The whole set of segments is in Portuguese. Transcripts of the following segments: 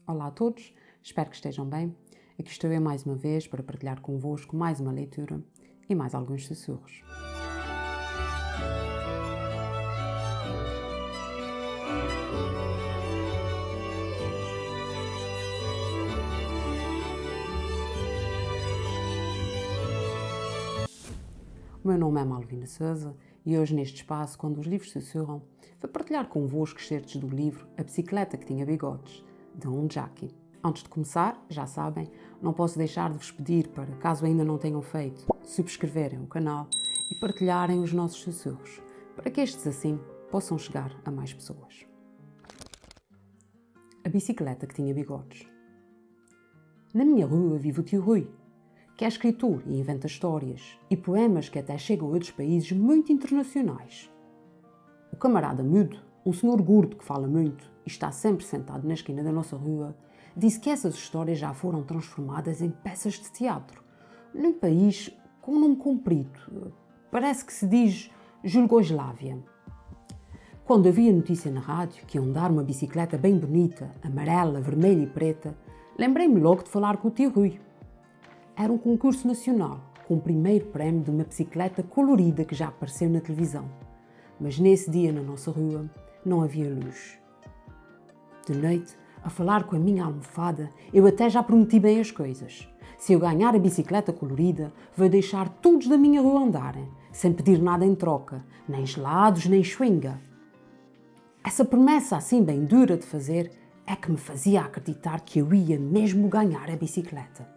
Olá a todos, espero que estejam bem. Aqui estou eu mais uma vez para partilhar convosco mais uma leitura e mais alguns sussurros. O meu nome é Malvina Sousa e hoje neste espaço, quando os livros sussurram, vou partilhar convosco excertos do livro A Bicicleta que Tinha Bigodes, de Jackie. Antes de começar, já sabem, não posso deixar de vos pedir para, caso ainda não tenham feito, subscreverem o canal e partilharem os nossos sussurros, para que estes assim possam chegar a mais pessoas. A Bicicleta que Tinha Bigodes. Na minha rua vive o tio Rui, que é escritor e inventa histórias e poemas que até chegam a outros países muito internacionais. O camarada Mudo, um senhor gordo que fala muito e está sempre sentado na esquina da nossa rua, disse que essas histórias já foram transformadas em peças de teatro, num país com um nome comprido, parece que se diz Jugoslávia. Quando havia notícia na rádio que iam dar uma bicicleta bem bonita, amarela, vermelha e preta, lembrei-me logo de falar com o tio Rui. Era um concurso nacional, com o primeiro prémio de uma bicicleta colorida que já apareceu na televisão. Mas nesse dia, na nossa rua, não havia luz. De noite, a falar com a minha almofada, eu até já prometi bem as coisas. Se eu ganhar a bicicleta colorida, vou deixar todos da minha rua andarem, sem pedir nada em troca, nem gelados, nem chewinga. Essa promessa assim bem dura de fazer é que me fazia acreditar que eu ia mesmo ganhar a bicicleta.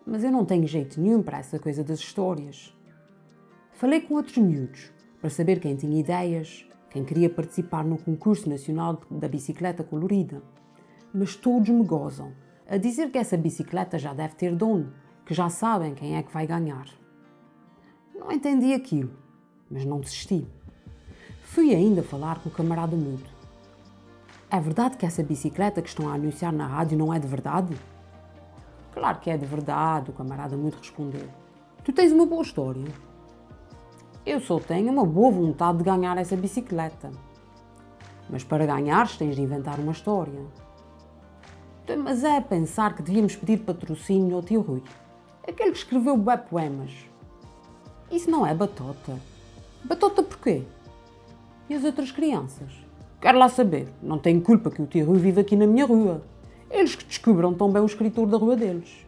Mas eu não tenho jeito nenhum para essa coisa das histórias. Falei com outros miúdos para saber quem tinha ideias, quem queria participar no concurso nacional da bicicleta colorida. Mas todos me gozam a dizer que essa bicicleta já deve ter dono, que já sabem quem é que vai ganhar. Não entendi aquilo, mas não desisti. Fui ainda falar com o camarada Mudo. É verdade que essa bicicleta que estão a anunciar na rádio não é de verdade? Claro que é de verdade, o camarada Mudo respondeu. Tu tens uma boa história. Eu só tenho uma boa vontade de ganhar essa bicicleta. Mas para ganhares tens de inventar uma história. Mas é pensar que devíamos pedir patrocínio ao tio Rui. Aquele que escreveu bué poemas. Isso não é batota. Batota porquê? E as outras crianças? Quero lá saber. Não tenho culpa que o tio Rui vive aqui na minha rua. Eles que descubram tão bem o escritor da rua deles.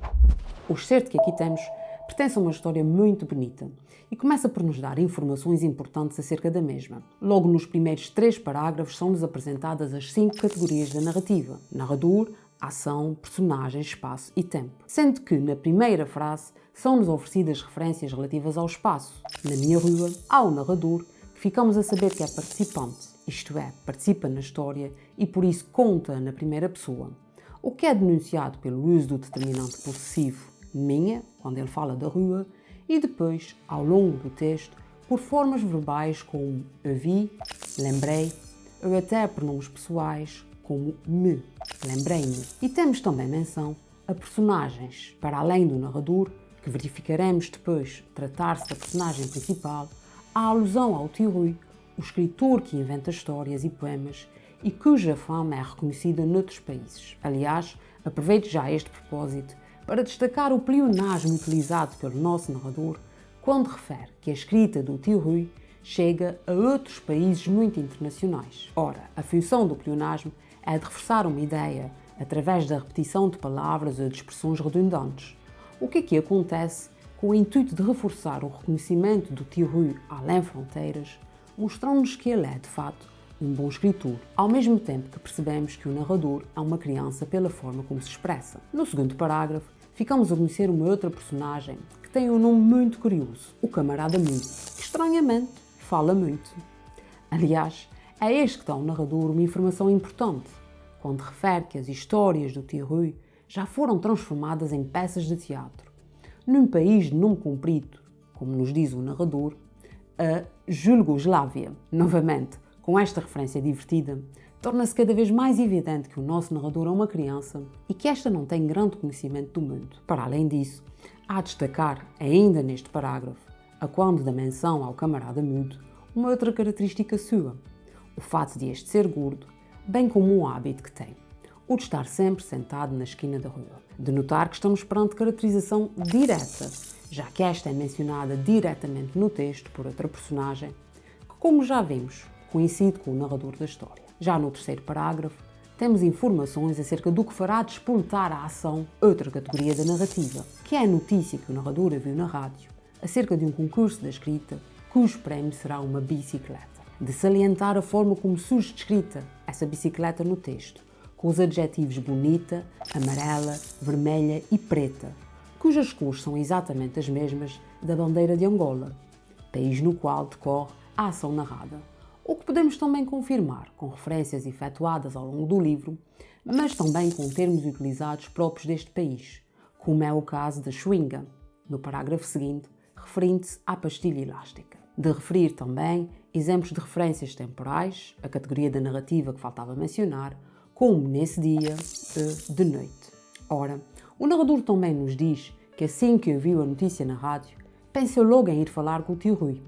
O excerto que aqui temos pertence a uma história muito bonita e começa por nos dar informações importantes acerca da mesma. Logo nos primeiros 3 parágrafos são-nos apresentadas as 5 categorias da narrativa: narrador, ação, personagem, espaço e tempo. Sendo que, na primeira frase, são-nos oferecidas referências relativas ao espaço. Na minha rua, há o narrador, que ficamos a saber que é participante, isto é, participa na história e por isso conta na primeira pessoa. O que é denunciado pelo uso do determinante possessivo minha, quando ele fala da rua, e depois, ao longo do texto, por formas verbais como eu vi, lembrei, ou até pronomes pessoais como me, lembrei-me. E temos também menção a personagens, para além do narrador, que verificaremos depois tratar-se da personagem principal, há alusão ao tio Rui, o escritor que inventa histórias e poemas e cuja fama é reconhecida noutros países. Aliás, aproveito já este propósito para destacar o pleonasmo utilizado pelo nosso narrador quando refere que a escrita do tio Rui chega a outros países muito internacionais. Ora, a função do pleonasmo é de reforçar uma ideia através da repetição de palavras ou de expressões redundantes. O que aqui acontece com o intuito de reforçar o reconhecimento do tio Rui além fronteiras, mostrando-nos que ele é, de fato, um bom escritor, ao mesmo tempo que percebemos que o narrador é uma criança pela forma como se expressa. No segundo parágrafo, ficamos a conhecer uma outra personagem que tem um nome muito curioso, o camarada Mudo, que estranhamente fala muito. Aliás, é este que dá ao narrador uma informação importante, quando refere que as histórias do tio Rui já foram transformadas em peças de teatro. Num país de nome comprido, como nos diz o narrador, a Jugoslávia. Novamente, com esta referência divertida, torna-se cada vez mais evidente que o nosso narrador é uma criança e que esta não tem grande conhecimento do mundo. Para além disso, há a destacar, ainda neste parágrafo, a quando da menção ao camarada Mudo, uma outra característica sua, o fato de este ser gordo, bem como um hábito que tem, o de estar sempre sentado na esquina da rua. De notar que estamos perante caracterização direta, já que esta é mencionada diretamente no texto por outra personagem, que, como já vimos, coincide com o narrador da história. Já no terceiro parágrafo, temos informações acerca do que fará despontar a ação outra categoria da narrativa, que é a notícia que o narrador ouviu na rádio, acerca de um concurso da escrita, cujo prémio será uma bicicleta. De salientar a forma como surge descrita essa bicicleta no texto, com os adjetivos bonita, amarela, vermelha e preta, cujas cores são exatamente as mesmas da bandeira de Angola, país no qual decorre a ação narrada. O que podemos também confirmar com referências efetuadas ao longo do livro, mas também com termos utilizados próprios deste país, como é o caso da chewing-gum, no parágrafo seguinte, referindo-se à pastilha elástica. De referir também exemplos de referências temporais, a categoria da narrativa que faltava mencionar, como nesse dia de noite. Ora, o narrador também nos diz que assim que ouviu a notícia na rádio, pensou logo em ir falar com o tio Rui,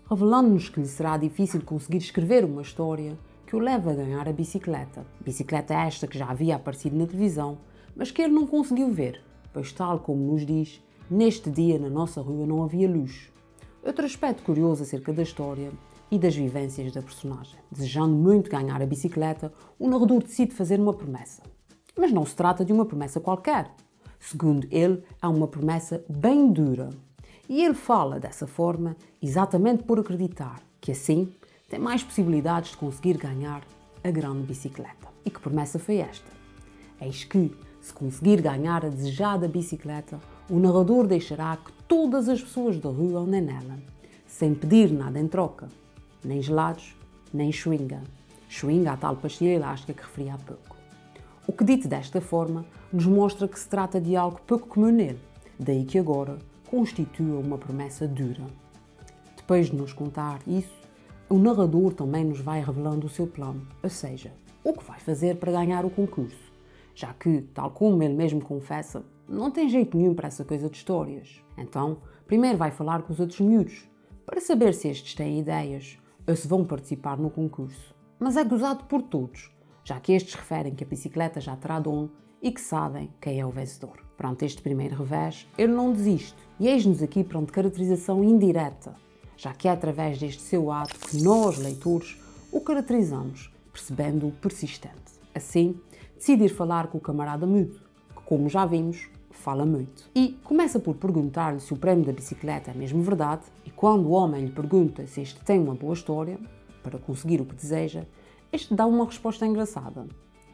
revelando-nos que lhe será difícil conseguir escrever uma história que o leve a ganhar a bicicleta. Bicicleta esta que já havia aparecido na televisão, mas que ele não conseguiu ver, pois tal como nos diz, neste dia na nossa rua não havia luz. Outro aspecto curioso acerca da história e das vivências da personagem. Desejando muito ganhar a bicicleta, o narrador decide fazer uma promessa. Mas não se trata de uma promessa qualquer. Segundo ele, é uma promessa bem dura. E ele fala dessa forma exatamente por acreditar que assim tem mais possibilidades de conseguir ganhar a grande bicicleta. E que promessa foi esta? Eis que, se conseguir ganhar a desejada bicicleta, o narrador deixará que todas as pessoas da rua andem nela, sem pedir nada em troca, nem gelados, nem chewing-gum. Chewing-gum, a tal pastilha elástica que referi há pouco. O que dito desta forma nos mostra que se trata de algo pouco comum nele, daí que agora constitua uma promessa dura. Depois de nos contar isso, o narrador também nos vai revelando o seu plano, ou seja, o que vai fazer para ganhar o concurso, já que, tal como ele mesmo confessa, não tem jeito nenhum para essa coisa de histórias. Então, primeiro vai falar com os outros miúdos, para saber se estes têm ideias ou se vão participar no concurso. Mas é gozado por todos, já que estes referem que a bicicleta já terá dono e que sabem quem é o vencedor. Perante este primeiro revés, ele não desiste. E eis-nos aqui perante caracterização indireta, já que é através deste seu ato que nós, leitores, o caracterizamos, percebendo-o persistente. Assim, decide ir falar com o camarada mudo, que, como já vimos, fala muito. E começa por perguntar-lhe se o prémio da bicicleta é mesmo verdade, e quando o homem lhe pergunta se este tem uma boa história, para conseguir o que deseja, este dá uma resposta engraçada.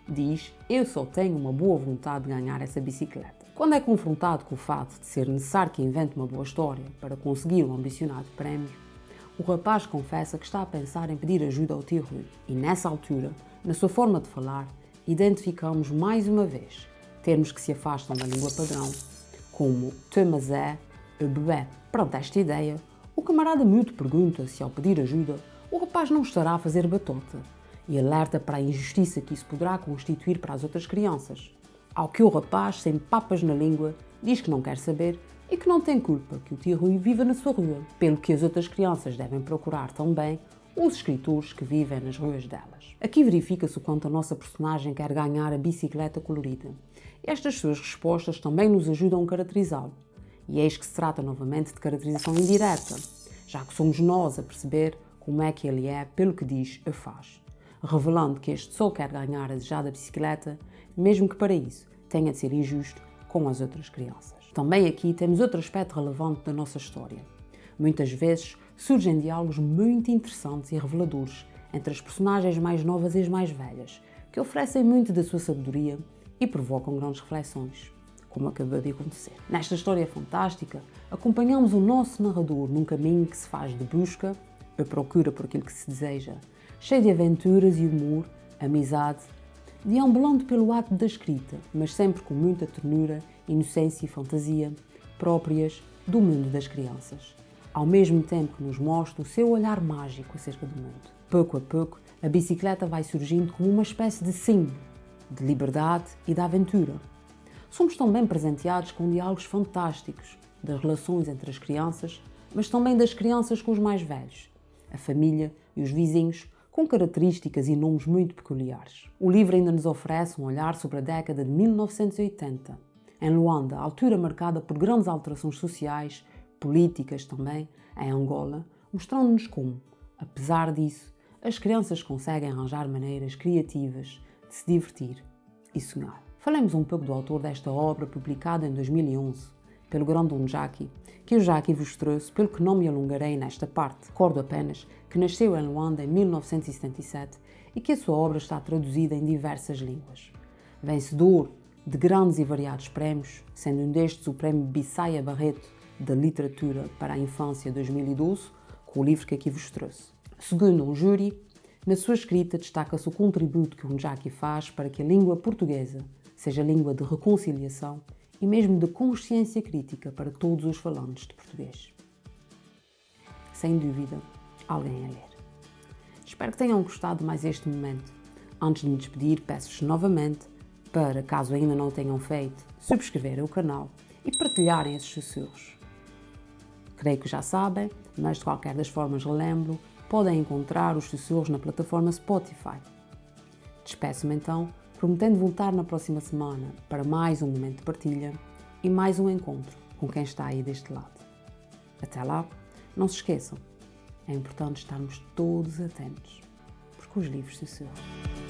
Diz: eu só tenho uma boa vontade de ganhar essa bicicleta. Quando é confrontado com o fato de ser necessário que invente uma boa história para conseguir um ambicionado prémio, o rapaz confessa que está a pensar em pedir ajuda ao tio Rui. E nessa altura, na sua forma de falar, identificamos mais uma vez termos que se afastam da língua padrão, como te, mas é, bebé. Perante esta ideia, o camarada miúdo pergunta se ao pedir ajuda, o rapaz não estará a fazer batota, e alerta para a injustiça que isso poderá constituir para as outras crianças. Ao que o rapaz, sem papas na língua, diz que não quer saber e que não tem culpa que o tio Rui viva na sua rua, pelo que as outras crianças devem procurar também os escritores que vivem nas ruas delas. Aqui verifica-se o quanto a nossa personagem quer ganhar a bicicleta colorida. Estas suas respostas também nos ajudam a caracterizá-lo. E eis que se trata novamente de caracterização indireta, já que somos nós a perceber como é que ele é pelo que diz ou faz, revelando que este só quer ganhar a desejada bicicleta, mesmo que para isso tenha de ser injusto com as outras crianças. Também aqui temos outro aspecto relevante da nossa história. Muitas vezes surgem diálogos muito interessantes e reveladores entre as personagens mais novas e as mais velhas, que oferecem muito da sua sabedoria e provocam grandes reflexões, como acabou de acontecer. Nesta história fantástica, acompanhamos o nosso narrador num caminho que se faz de busca, a procura por aquilo que se deseja, cheio de aventuras e humor, amizade, deambulando pelo ato da escrita, mas sempre com muita ternura, inocência e fantasia, próprias do mundo das crianças, ao mesmo tempo que nos mostra o seu olhar mágico acerca do mundo. Pouco a pouco, a bicicleta vai surgindo como uma espécie de símbolo de liberdade e de aventura. Somos também presenteados com diálogos fantásticos das relações entre as crianças, mas também das crianças com os mais velhos, a família e os vizinhos, com características e nomes muito peculiares. O livro ainda nos oferece um olhar sobre a década de 1980, em Luanda, altura marcada por grandes alterações sociais, políticas também, em Angola, mostrando-nos como, apesar disso, as crianças conseguem arranjar maneiras criativas de se divertir e sonhar. Falemos um pouco do autor desta obra, publicada em 2011, pelo grande Njaki, que eu já aqui vos trouxe, pelo que não me alongarei nesta parte. Recordo apenas que nasceu em Luanda em 1977 e que a sua obra está traduzida em diversas línguas. Vencedor de grandes e variados prémios, sendo um destes o Prémio Bissaia Barreto de Literatura para a Infância 2012, com o livro que aqui vos trouxe. Segundo um júri, na sua escrita destaca-se o contributo que o Njaki faz para que a língua portuguesa seja língua de reconciliação e mesmo de consciência crítica para todos os falantes de português. Sem dúvida, alguém a ler. Espero que tenham gostado mais este momento. Antes de me despedir, peço-vos novamente para, caso ainda não tenham feito, subscreverem o canal e partilharem esses sussurros. Creio que já sabem, mas de qualquer das formas relembro, podem encontrar os sussurros na plataforma Spotify. Despeço-me então, prometendo voltar na próxima semana para mais um momento de partilha e mais um encontro com quem está aí deste lado. Até lá, não se esqueçam, é importante estarmos todos atentos, porque os livros sussurram.